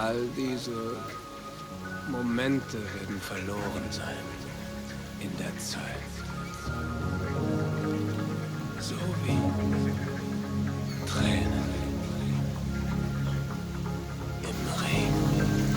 All diese Momente werden verloren sein in der Zeit. So wie Tränen im Regen.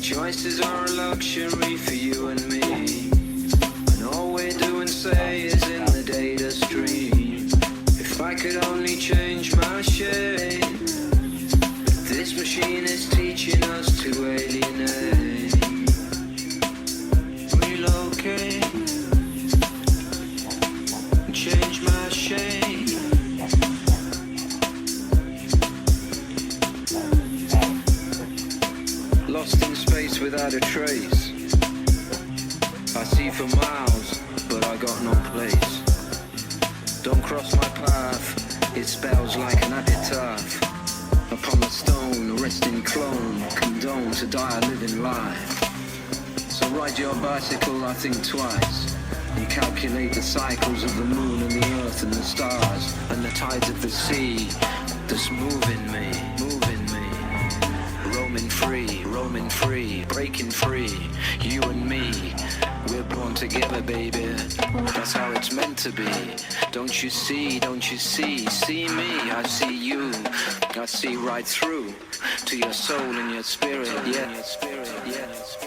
Choices are a luxury for you and me, and all we do and say is in the data stream. If I could only change my shape, but this machine is teaching us to alienate. Relocate, change my shape. Lost in space without a trace. I see for miles, but I got no place. Don't cross my path, It spells like an epitaph upon the stone, a resting clone, condone to die a living life. So ride your bicycle, I think twice, and calculate the cycles of the moon and the earth and the stars and the tides of the sea that's moving me, roaming free, breaking free, you and me. We're born together, baby. That's how it's meant to be. Don't you see, see me, I see you. I see right through to your soul and your spirit, yeah.